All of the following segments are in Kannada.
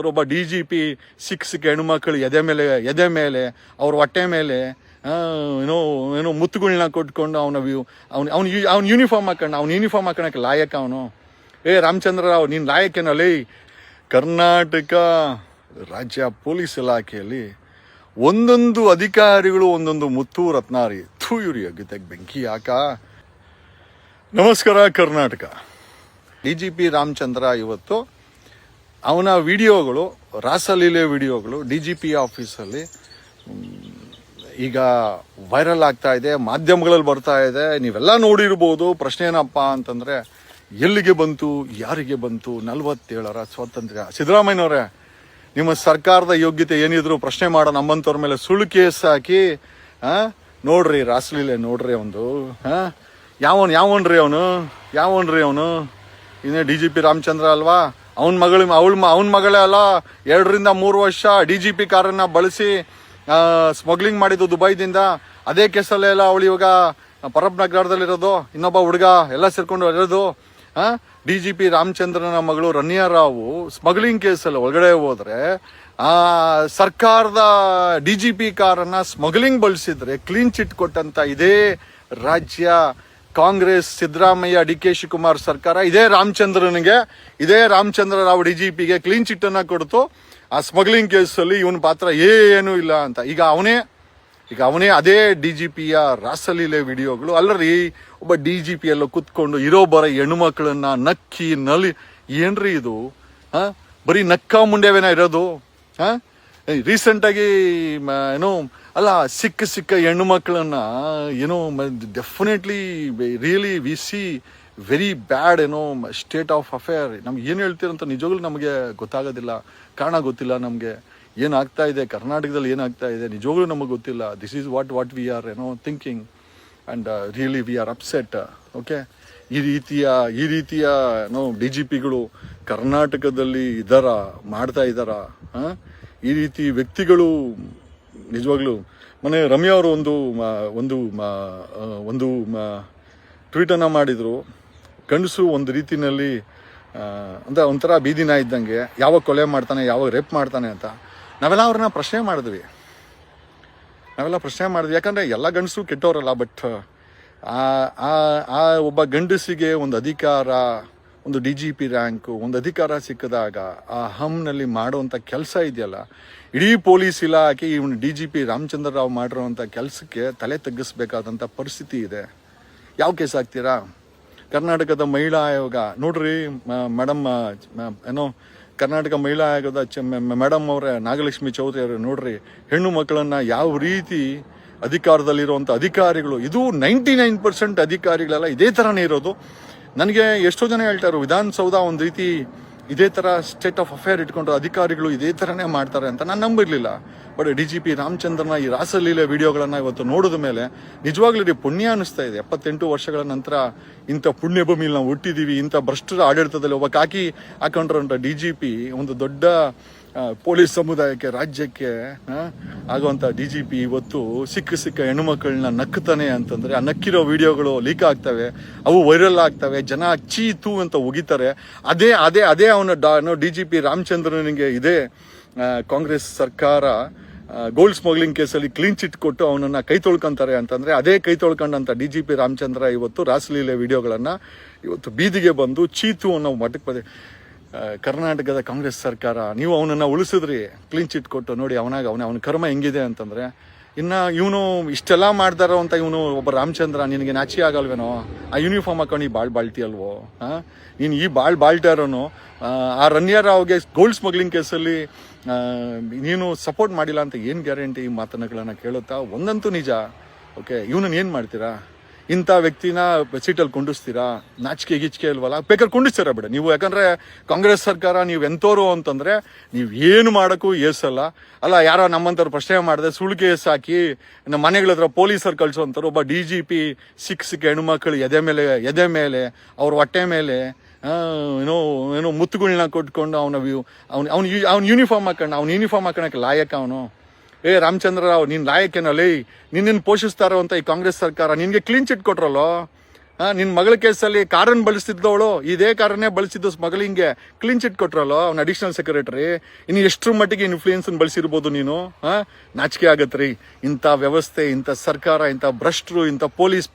ಒಬ್ಬ DGP ಸಿಕ್ಕ ಹೆಣ್ಮಕ್ಳು ಎದೆ ಮೇಲೆ ಅವ್ರ ಹೊಟ್ಟೆ ಮೇಲೆ ಏನೋ ಮುತ್ತುಗಳನ್ನ ಕೊಟ್ಕೊಂಡು ಅವ್ನ ಯೂನಿಫಾರ್ಮ್ ಹಾಕೋಣಕ್ಕೆ ಲಾಯಕ ಅವನು. ರಾಮಚಂದ್ರ ರಾವ್ ನೀನ್ ಲಾಯಕೇನಲ್ಲಿ? ಕರ್ನಾಟಕ ರಾಜ್ಯ ಪೊಲೀಸ್ ಇಲಾಖೆಯಲ್ಲಿ ಒಂದೊಂದು ಅಧಿಕಾರಿಗಳು ಒಂದೊಂದು ಮುತ್ತು ರತ್ನಾರಿ ಇವ್ರಿ ಅಗ್ಗಿತೆಗ್ ಬೆಂಕಿ ಯಾಕ. ನಮಸ್ಕಾರ ಕರ್ನಾಟಕ. DGP ರಾಮಚಂದ್ರ ಇವತ್ತು ಅವನ ವಿಡಿಯೋಗಳು, ರಾಸಲೀಲೆ ವಿಡಿಯೋಗಳು DGP ಆಫೀಸಲ್ಲಿ ಈಗ ವೈರಲ್ ಆಗ್ತಾ ಇದೆ, ಮಾಧ್ಯಮಗಳಲ್ಲಿ ಬರ್ತಾ ಇದೆ, ನೀವೆಲ್ಲ ನೋಡಿರ್ಬೋದು. ಪ್ರಶ್ನೆ ಏನಪ್ಪ ಅಂತಂದ್ರೆ, ಎಲ್ಲಿಗೆ ಬಂತು, ಯಾರಿಗೆ ಬಂತು 47ರ ಸ್ವಾತಂತ್ರ್ಯ? ಸಿದ್ದರಾಮಯ್ಯನವರೇ, ನಿಮ್ಮ ಸರ್ಕಾರದ ಯೋಗ್ಯತೆ ಏನಿದ್ರು ಪ್ರಶ್ನೆ ಮಾಡೋ ನಮ್ಮಂತವ್ರ ಮೇಲೆ ಸುಳ್ಳು ಕೇಸ್ ಹಾಕಿ ನೋಡ್ರಿ ರಾಸಲೀಲೆ ನೋಡ್ರಿ. ಒಂದು ಯಾವನ್ರಿ ಅವನು ಇನ್ನೇ DGP ರಾಮಚಂದ್ರ ಅಲ್ವಾ? ಅವನ ಮಗಳೇ ಅಲ್ಲ. 2 ರಿಂದ 3 ವರ್ಷ DGP ಕಾರನ್ನ ಬಳಸಿ ಸ್ಮಗ್ಲಿಂಗ್ ಮಾಡಿದ್ದು ದುಬೈದಿಂದ. ಅದೇ ಕೇಸಲ್ಲೇ ಎಲ್ಲ ಅವಳು ಇವಾಗ ಪರಬ್ ನಗರದಲ್ಲಿರೋದು, ಇನ್ನೊಬ್ಬ ಹುಡುಗ ಎಲ್ಲ ಸೇರ್ಕೊಂಡು ಇರೋದು. DGP ರಾಮಚಂದ್ರನ ಮಗಳು ರನ್ಯಾ ರಾವ್ ಸ್ಮಗ್ಲಿಂಗ್ ಕೇಸಲ್ಲಿ ಒಳಗಡೆ ಹೋದ್ರೆ ಸರ್ಕಾರದ DGP ಕಾರನ್ನ ಸ್ಮಗ್ಲಿಂಗ್ ಬಳಸಿದ್ರೆ ಕ್ಲೀನ್ ಚಿಟ್ ಕೊಟ್ಟಂತ ಇದೇ ರಾಜ್ಯ ಕಾಂಗ್ರೆಸ್ ಸಿದ್ದರಾಮಯ್ಯ DK ಶಿವಕುಮಾರ್ ಸರ್ಕಾರ ಇದೇ ರಾಮಚಂದ್ರ ರಾವ್ DGPಗೆ ಕ್ಲೀನ್ ಚಿಟ್ ಅನ್ನ ಕೊಡ್ತು. ಆ ಸ್ಮಗ್ಲಿಂಗ್ ಕೇಸಲ್ಲಿ ಇವನ್ ಪಾತ್ರ ಏನೂ ಇಲ್ಲ ಅಂತ. ಈಗ ಅವನೇ ಅದೇ DGPಯ ರಾಸಲೀಲೆ ವಿಡಿಯೋಗಳು. ಅಲ್ಲರಿ, ಒಬ್ಬ DGP ಎಲ್ಲ ಕುತ್ಕೊಂಡು ಇರೋಬ್ಬರ ಹೆಣ್ಣುಮಕ್ಕಳನ್ನ ನಕ್ಕಿ ನಲಿ, ಏನ್ರಿ ಇದು? ಬರೀ ನಕ್ಕ ಮುಂಡೆವೇನ ಇರೋದು? ರೀಸೆಂಟ್ ಆಗಿ ಸಿಕ್ಕ ಹೆಣ್ಣು ಮಕ್ಕಳನ್ನ definitely really we C very bad state of affair. ನಮ್ಗೆ ಏನು ಹೇಳ್ತೀರಂತ ನಿಜವಾಗ್ಲೂ ನಮಗೆ ಗೊತ್ತಾಗೋದಿಲ್ಲ, ಕಾರಣ ಗೊತ್ತಿಲ್ಲ. ನಮಗೆ ಏನಾಗ್ತಾ ಇದೆ ಕರ್ನಾಟಕದಲ್ಲಿ, ಏನಾಗ್ತಾ ಇದೆ ನಿಜವಾಗ್ಲೂ ನಮಗೆ ಗೊತ್ತಿಲ್ಲ. This is what we are thinking and really we are upset. Okay, ಈ ರೀತಿಯ DGPಗಳು ಕರ್ನಾಟಕದಲ್ಲಿ ಮಾಡ್ತಾ ಇದ್ದಾರ? ಈ ರೀತಿ ವ್ಯಕ್ತಿಗಳು ನಿಜವಾಗ್ಲೂ ಮೊನ್ನೆ ರಮ್ಯಾ ಅವರು ಒಂದು ಟ್ವೀಟ್ ಅನ್ನ ಮಾಡಿದ್ರು. ಗಂಡಸು ಒಂದು ರೀತಿನಲ್ಲಿ ಅಂದ್ರೆ ಒಂಥರ ಬೀದಿನ ಇದ್ದಂಗೆ, ಯಾವಾಗ ಕೊಲೆ ಮಾಡ್ತಾನೆ, ಯಾವಾಗ ರೇಪ್ ಮಾಡ್ತಾನೆ ಅಂತ ನಾವೆಲ್ಲ ಅವ್ರನ್ನ ಪ್ರಶ್ನೆ ಮಾಡಿದ್ವಿ. ಯಾಕಂದ್ರೆ ಎಲ್ಲ ಗಂಡಸು ಕೆಟ್ಟವರಲ್ಲ. ಬಟ್ ಆ ಒಬ್ಬ ಗಂಡಸಿಗೆ ಒಂದು ಅಧಿಕಾರ, ಒಂದು DGP ರ್ಯಾಂಕು, ಒಂದು ಅಧಿಕಾರ ಸಿಕ್ಕಿದಾಗ ಆ ಹಮ್ನಲ್ಲಿ ಮಾಡುವಂಥ ಕೆಲಸ ಇದೆಯಲ್ಲ, ಇಡೀ ಪೊಲೀಸ್ ಇಲಾಖೆ ಇವನು DGP ರಾಮಚಂದ್ರ ರಾವ್ ಮಾಡಿರೋವಂಥ ಕೆಲಸಕ್ಕೆ ತಲೆ ತಗ್ಗಿಸ್ಬೇಕಾದಂಥ ಪರಿಸ್ಥಿತಿ ಇದೆ. ಯಾವ ಕೇಸ್ ಹಾಕ್ತೀರಾ? ಕರ್ನಾಟಕದ ಮಹಿಳಾ ಆಯೋಗ ನೋಡ್ರಿ ಮೇಡಮ್, ಕರ್ನಾಟಕ ಮಹಿಳಾ ಆಯೋಗದ ಮೇಡಮ್ ಅವರೇ, ನಾಗಲಕ್ಷ್ಮಿ ಚೌಧರಿ ಅವರು ನೋಡ್ರಿ, ಹೆಣ್ಣು ಮಕ್ಕಳನ್ನ ಯಾವ ರೀತಿ ಅಧಿಕಾರದಲ್ಲಿರುವಂಥ ಅಧಿಕಾರಿಗಳು, ಇದು 99% ಅಧಿಕಾರಿಗಳೆಲ್ಲ ಇದೇ ಥರನೇ ಇರೋದು. ನನಗೆ ಎಷ್ಟೋ ಜನ ಹೇಳ್ತಾರೆ ವಿಧಾನಸೌಧ ಒಂದು ರೀತಿ ಇದೇ ಥರ ಸ್ಟೇಟ್ ಆಫ್ ಅಫೇರ್ ಇಟ್ಕೊಂಡು ಅಧಿಕಾರಿಗಳು ಇದೇ ಥರನೇ ಮಾಡ್ತಾರೆ ಅಂತ. ನಾನು ನಂಬಿರಲಿಲ್ಲ. ಬಟ್ DGP ರಾಮಚಂದ್ರನ ಈ ರಾಸಲೀಲೆ ವಿಡಿಯೋಗಳನ್ನು ಇವತ್ತು ನೋಡಿದ ಮೇಲೆ ನಿಜವಾಗ್ಲೂ ಪುಣ್ಯ ಅನಿಸ್ತಾ ಇದೆ. 78 ವರ್ಷಗಳ ನಂತರ ಇಂಥ ಪುಣ್ಯ ಭೂಮಿಯಲ್ಲಿ ನಾವು ಹುಟ್ಟಿದೀವಿ. ಇಂಥ ಭ್ರಷ್ಟರ ಆಡಳಿತದಲ್ಲಿ ಒಬ್ಬ ಕಾಕಿ ಹಾಕೊಂಡ್ರಂಥ DGP ಒಂದು ದೊಡ್ಡ ಪೊಲೀಸ್ ಸಮುದಾಯಕ್ಕೆ, ರಾಜ್ಯಕ್ಕೆ ಆಗುವಂಥ DGP ಇವತ್ತು ಸಿಕ್ಕ ಹೆಣ್ಣುಮಕ್ಕಳನ್ನ ನಕ್ಕತಾನೆ ಅಂತಂದ್ರೆ, ಆ ನಕ್ಕಿರೋ ವಿಡಿಯೋಗಳು ಲೀಕ್ ಆಗ್ತವೆ, ಅವು ವೈರಲ್ ಆಗ್ತವೆ, ಜನ ಚೀತು ಅಂತ ಉಗಿತಾರೆ. ಅದೇ ಅವನ DGP ರಾಮಚಂದ್ರನಿಗೆ ಇದೇ ಕಾಂಗ್ರೆಸ್ ಸರ್ಕಾರ ಗೋಲ್ಡ್ ಸ್ಮಗ್ಲಿಂಗ್ ಕೇಸಲ್ಲಿ ಕ್ಲೀನ್ ಚಿಟ್ ಕೊಟ್ಟು ಅವನನ್ನ ಕೈ ತೊಳ್ಕೊಂತಾರೆ ಅಂತಂದ್ರೆ, ಅದೇ ಕೈ ತೊಳ್ಕೊಂಡಂತ DGP ರಾಮಚಂದ್ರ ಇವತ್ತು ರಾಸಲೀಲೆ ವಿಡಿಯೋಗಳನ್ನ ಇವತ್ತು ಬೀದಿಗೆ ಬಂದು ಚೀತು ಅನ್ನೋ ಮಟ್ಟಕ್ಕೆ ಕರ್ನಾಟಕದ ಕಾಂಗ್ರೆಸ್ ಸರ್ಕಾರ ನೀವು ಅವನನ್ನ ಉಳಿಸಿದ್ರಿ ಕ್ಲೀನ್ ಚಿಟ್ ಕೊಟ್ಟು. ನೋಡಿ ಅವನ ಕರ್ಮ ಹೆಂಗಿದೆ ಅಂತಂದ್ರೆ, ಇನ್ನ ಇವನು ಇಷ್ಟೆಲ್ಲ ಮಾಡ್ದಾರೋ ಅಂತ ಇವನು ಒಬ್ಬ ರಾಮಚಂದ್ರ, ನಿನಗೆ ನಾಚಿ ಆಗಲ್ವೇನೋ? ಆ ಯೂನಿಫಾರ್ಮ್ ಹಾಕೊಂಡು ಬಾಳ್ತಿಯಲ್ವೋ? ನೀನು ಈ ಬಾಳ್ತಾ ಇರೋನು ಆ ರನ್ಯಾ ರಾವ್ಗೆ ಗೋಲ್ಡ್ ಸ್ಮಗ್ಲಿಂಗ್ ಕೇಸಲ್ಲಿ ನೀನು ಸಪೋರ್ಟ್ ಮಾಡಿಲ್ಲ ಅಂತ ಏನು ಗ್ಯಾರಂಟಿ? ಈ ಮಾತುಗಳನ್ನ ಕೇಳುತ್ತಾ ಒಂದಂತೂ ನಿಜ. ಓಕೆ, ಇವನನ್ನ ಏನು ಮಾಡ್ತೀರಾ? ಇಂಥ ವ್ಯಕ್ತಿನ ಸೀಟಲ್ಲಿ ಕೊಂಡಿಸ್ತೀರಾ? ನಾಚಿಕೆ ಗೀಚಿಕೆ ಇಲ್ವಲ್ಲ? ಬೇಕಾದ್ರೆ ಕೊಂಡಿಸ್ತೀರ ಬಿಡ ನೀವು. ಯಾಕಂದ್ರೆ ಕಾಂಗ್ರೆಸ್ ಸರ್ಕಾರ ನೀವು ಎಂತೋರು ಅಂತಂದ್ರೆ ನೀವು ಏನು ಮಾಡೋಕ್ಕೂ ಏಸಲ್ಲ. ಅಲ್ಲ, ಯಾರೋ ನಮ್ಮಂಥವ್ರು ಪ್ರಶ್ನೆ ಮಾಡಿದೆ ಸುಳ್ಳು ಕೇಸ್ ಹಾಕಿ ನಮ್ಮ ಮನೆಗಳ ಹತ್ರ ಪೊಲೀಸರು ಕಳ್ಸೋಂಥವ್ರು ಒಬ್ಬ DGP ಸಿಕ್ಕ ಹೆಣ್ಮಕ್ಳು ಎದೆ ಮೇಲೆ ಅವ್ರ ಹೊಟ್ಟೆ ಮೇಲೆ ಮುತ್ತುಗಳನ್ನ ಕೊಟ್ಕೊಂಡು ಅವನ ಯೂನಿಫಾರ್ಮ್ ಹಾಕೋಣಕ್ಕೆ ಲಾಯಕ ಅವನು. ರಾಮಚಂದ್ರ ರಾವ್ ನೀನ್ ಲಾಯಕೇನಲ್ಲಿ? ನಿನ್ನ ಪೋಷಿಸ್ತಾರೋ ಅಂತ ಈ ಕಾಂಗ್ರೆಸ್ ಸರ್ಕಾರ ನಿನ್ಗೆ ಕ್ಲೀನ್ ಚಿಟ್ ಕೊಟ್ರಲ್ಲೋ? ನಿನ್ ಮಗಳ ಕೇಸಲ್ಲಿ ಕಾರನ್ನ ಬಳಸ್ತಿದ್ದವಳು ಇದೇ ಕಾರನ್ನೇ ಬಳಸಿದ್ದು ಮಗಳಿಂಗೆ ಕ್ಲೀನ್ ಚಿಟ್ ಕೊಟ್ರಲ್ಲೋ ಅವ್ನ ಅಡಿಷನಲ್ ಸೆಕ್ರೆಟರಿ. ಇನ್ನು ಎಷ್ಟ್ರ ಮಟ್ಟಿಗೆ ಇನ್ಫ್ಲೂಯೆನ್ಸ್ ಬಳಸಿರ್ಬೋದು ನೀನು? ನಾಚಿಕೆ ಆಗತ್ರಿ ಇಂಥ ವ್ಯವಸ್ಥೆ, ಇಂಥ ಸರ್ಕಾರ, ಇಂಥ ಭ್ರಷ್ಟರು, ಇಂಥ ಪೊಲೀಸ್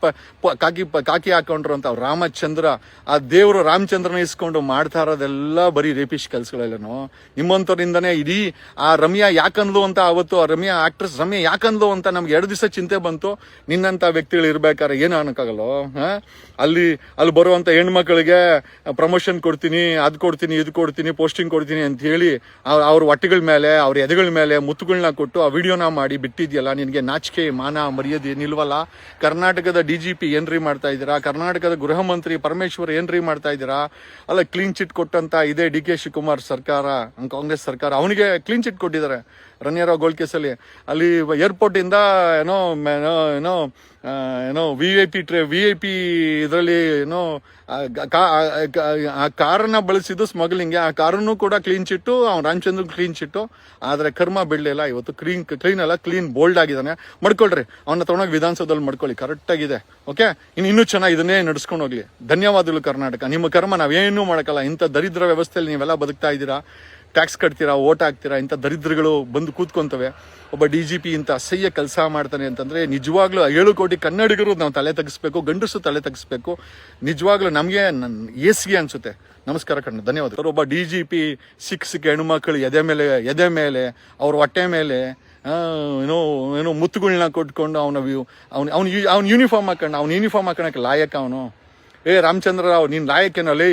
ಕಾಕಿ ಹಾಕೊಂಡ್ರು ಅಂತ ರಾಮಚಂದ್ರ, ಆ ದೇವರು ರಾಮಚಂದ್ರನ ಇಸ್ಕೊಂಡು ಮಾಡ್ತಾ ಇರೋದೆಲ್ಲ ಬರೀ ರೇಪಿಸ್ಟ್ ಕೆಲ್ಸಗಳೆಲ್ಲನೋ ನಿಮ್ಮಂಥವ್ರಿಂದನೇ. ಇಡೀ ಆ ರಮ್ಯಾ ಯಾಕಂದ್ಲು ಅಂತ ಅವತ್ತು ಆ ಆಕ್ಟ್ರೆಸ್ ರಮ್ಯಾ ಯಾಕಂದ್ಲು ಅಂತ ನಮ್ಗೆ 2 ದಿವಸ ಚಿಂತೆ ಬಂತು. ನಿನ್ನಂತ ವ್ಯಕ್ತಿಗಳು ಇರ್ಬೇಕಾದ್ರೆ ಏನು ಅನ್ನಕ್ಕಾಗಲ್ಲೋ? ಅಲ್ಲಿ ಬರುವಂತ ಹೆಣ್ಮಕ್ಳಿಗೆ ಪ್ರಮೋಷನ್ ಕೊಡ್ತೀನಿ, ಅದ್ ಕೊಡ್ತೀನಿ, ಇದು ಕೊಡ್ತೀನಿ, ಪೋಸ್ಟಿಂಗ್ ಕೊಡ್ತೀನಿ ಅಂತ ಹೇಳಿ ಅವ್ರ ಹೊಟ್ಟೆಗಳ ಮೇಲೆ, ಅವ್ರ ಎದೆಗಳ ಮೇಲೆ ಮುತ್ತುಗಳನ್ನ ಕೊಟ್ಟು ಆ ವಿಡಿಯೋನ ಮಾಡಿ ಬಿಟ್ಟಿದ್ಯಲ್ಲ, ನಿನ್ಗೆ ನಾಚಿಕೆ ಮಾನ ಮರ್ಯಾದೆ ನಿಲ್ವಲ್ಲ? ಕರ್ನಾಟಕದ DGP ಏನ್ರಿ ಮಾಡ್ತಾ ಇದ್ದೀರಾ? ಕರ್ನಾಟಕದ ಗೃಹ ಮಂತ್ರಿ ಪರಮೇಶ್ವರ್ ಏನ್ರಿ ಮಾಡ್ತಾ ಇದ್ದೀರಾ? ಅಲ್ಲ, ಕ್ಲೀನ್ ಚಿಟ್ ಕೊಟ್ಟಂತ ಇದೇ DK ಶಿವಕುಮಾರ್ ಸರ್ಕಾರ, ಕಾಂಗ್ರೆಸ್ ಸರ್ಕಾರ, ಅವನಿಗೆ ಕ್ಲೀನ್ ಚಿಟ್ ಕೊಟ್ಟಿದ್ದಾರೆ ರಣ್ಯರಾವ್ ಗೋಲ್ಡ್ ಕೇಸಲ್ಲಿ. ಅಲ್ಲಿ ಏರ್ಪೋರ್ಟ್ ಇಂದ ಏನೋ ಏನೋ ಏನೋ VIP ಇದರಲ್ಲಿ ಏನೋ ಆ ಕಾರನ್ನ ಬಳಸಿದ್ದು ಸ್ಮಗ್ಲಿಂಗ್. ಆ ಕಾರನ್ನು ಕೂಡ ಕ್ಲೀನ್ ಚಿಟ್ಟು, ಅವ್ನು ರಾಮಚಂದ್ರ ಕ್ಲೀನ್ ಚಿಟ್ಟು. ಆದ್ರೆ ಕರ್ಮ ಬಿಡ್ಲಿಲ್ಲ. ಇವತ್ತು ಕ್ಲೀನ್ ಅಲ್ಲ, ಕ್ಲೀನ್ ಬೋಲ್ಡ್ ಆಗಿದ್ದಾನೆ. ಮಾಡ್ಕೊಳ್ರಿ, ಅವನ್ನ ತಗೊಂಡೋಗಿ ವಿಧಾನಸೌಧದಲ್ಲಿ ಮಾಡ್ಕೊಳ್ಳಿ, ಕರೆಕ್ಟ್ ಆಗಿದೆ. ಓಕೆ, ಇನ್ನೂ ಚೆನ್ನಾಗಿ ಇದನ್ನೇ ನಡ್ಸ್ಕೊಂಡು ಹೋಗ್ಲಿ. ಧನ್ಯವಾದಗಳು ಕರ್ನಾಟಕ. ನಿಮ್ಮ ಕರ್ಮ ನಾವೇನೂ ಮಾಡಕ್ಕಲ್ಲ. ಇಂಥ ದರಿದ್ರ ವ್ಯವಸ್ಥೆಯಲ್ಲಿ ನೀವೆಲ್ಲ ಬದುಕ್ತಾ ಇದ್ದೀರಾ, ಟ್ಯಾಕ್ಸ್ ಕಟ್ತೀರಾ, ಓಟ್ ಹಾಕ್ತೀರಾ, ಇಂಥ ದರಿದ್ರಗಳು ಬಂದು ಕೂತ್ಕೊಂತವೆ. ಒಬ್ಬ DGP ಇಂಥ ಅಸಹ್ಯ ಕೆಲಸ ಮಾಡ್ತಾನೆ ಅಂತಂದ್ರೆ ನಿಜವಾಗ್ಲೂ 7 ಕೋಟಿ ಕನ್ನಡಿಗರು ನಾವು ತಲೆ ತಗ್ಸ್ಬೇಕು, ಗಂಡಸು ತಲೆ ತಗ್ಸ್ಬೇಕು. ನಿಜವಾಗ್ಲೂ ನಮಗೆ ಏಸಿಗೆ ಅನ್ಸುತ್ತೆ. ನಮಸ್ಕಾರ ಕಣ್ಣ, ಧನ್ಯವಾದ. ಒಬ್ಬ DGP ಸಿಕ್ಕ ಹೆಣ್ಮಕ್ಳು ಎದೆ ಮೇಲೆ ಅವ್ರ ಹೊಟ್ಟೆ ಮೇಲೆ ಏನೋ ಮುತ್ತುಗಳನ್ನ ಕೊಟ್ಕೊಂಡು ಅವ್ನ ಯೂನಿಫಾರ್ಮ್ ಹಾಕೊಂಡ, ಅವ್ನ ಯೂನಿಫಾರ್ಮ್ ಹಾಕೋಣಕ್ಕೆ ಲಾಯಕ ಅವನು? ರಾಮಚಂದ್ರ ರಾವ್, ನೀನ್ ಲಾಯಕೇನೋ ಲೇ?